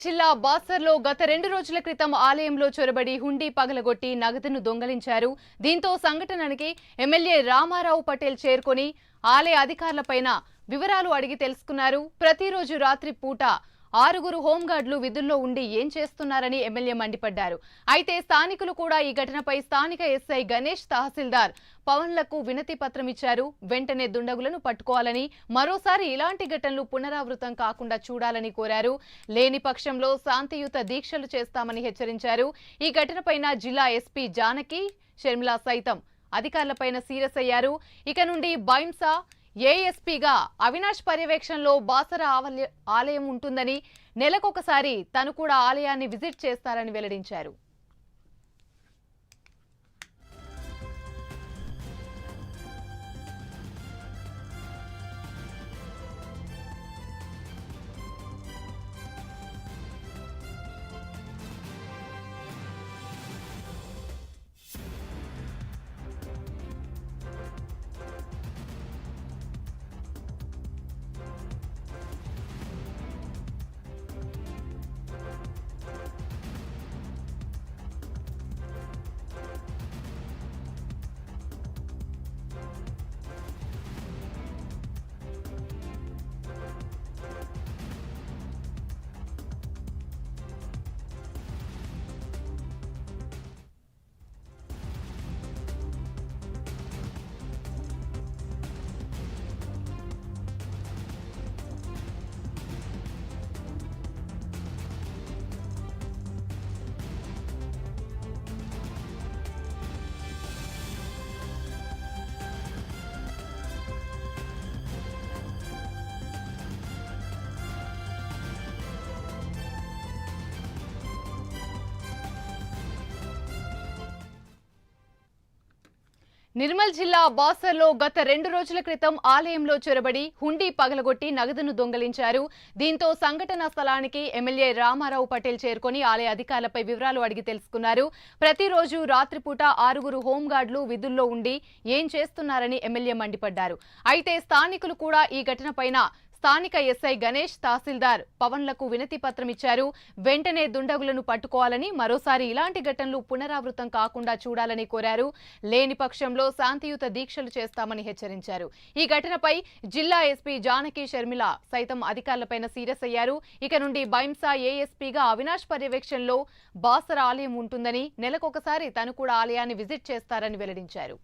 జిల్లా బాసర్లో గత 2 రోజుల క్రితం ఆలయంలో చొరబడి హుండీ పగలగొట్టి నగదును దొంగలించారు. దీంతో సంఘటనకి ఎమ్మెల్యే రామారావు పటేల్ చేరుకొని ఆలయ అధికారులపైన వివరాలు అడిగి తెలుసుకున్నారు. ప్రతిరోజు రాత్రి పూట 6 హోంగార్డులు విధుల్లో ఉండి ఏం చేస్తున్నారని ఎమ్మెల్యే మండిపడ్డారు. అయితే స్థానికులు కూడా ఈ ఘటనపై స్థానిక ఎస్ఐ గణేష్, తహసీల్దార్ పవన్లకు వినతి పత్రం ఇచ్చారు. వెంటనే దుండగులను పట్టుకోవాలని, మరోసారి ఇలాంటి ఘటనలు పునరావృతం కాకుండా చూడాలని కోరారు. లేని పక్షంలో శాంతియుత దీక్షలు చేస్తామని హెచ్చరించారు. ఈ ఘటనపైన జిల్లా ఎస్పీ జానకి, షర్మిల సైతం అధికారులపైన సీరియస్ అయ్యారు. ఇక నుండి బైంసా ఏఎస్పీగా అవినాష్ పర్యవేక్షణలో బాసర ఆలయం ఉంటుందని, నెలకొకసారి తను కూడా ఆలయాన్ని విజిట్ చేస్తారని వెల్లడించారు. నిర్మల్ జిల్లా బాసర్లో గత 2 రోజుల క్రితం ఆలయంలో చొరబడి హుండీ పగలగొట్టి నగదును దొంగలించారు. దీంతో సంఘటనా స్థలానికి ఎమ్మెల్యే రామారావు పటేల్ చేరుకొని ఆలయ అధికారులపై వివరాలు అడిగి తెలుసుకున్నారు. ప్రతిరోజు రాత్రిపూట 6 హోంగార్డులు విధుల్లో ఉండి ఏం చేస్తున్నారని ఎమ్మెల్యే మండిపడ్డారు. అయితే స్థానికులు కూడా ఈ ఘటనపైన స్థానిక ఎస్ఐ గణేష్, తహసీల్దార్ పవన్లకు వినతి పత్రం ఇచ్చారు. వెంటనే దుండగులను పట్టుకోవాలని, మరోసారి ఇలాంటి ఘటనలు పునరావృతం కాకుండా చూడాలని కోరారు. లేని పక్షంలో శాంతియుత దీక్షలు చేస్తామని హెచ్చరించారు. ఈ ఘటనపై జిల్లా ఎస్పీ జానకి, షర్మిల సైతం అధికారులపైన సీరియస్ అయ్యారు. ఇక నుండి బైంసా ఏఎస్పీగా అవినాష్ పర్యవేక్షణలో బాసర ఆలయం ఉంటుందని, నెలకొకసారి తను కూడా ఆలయాన్ని విజిట్ చేస్తారని వెల్లడించారు.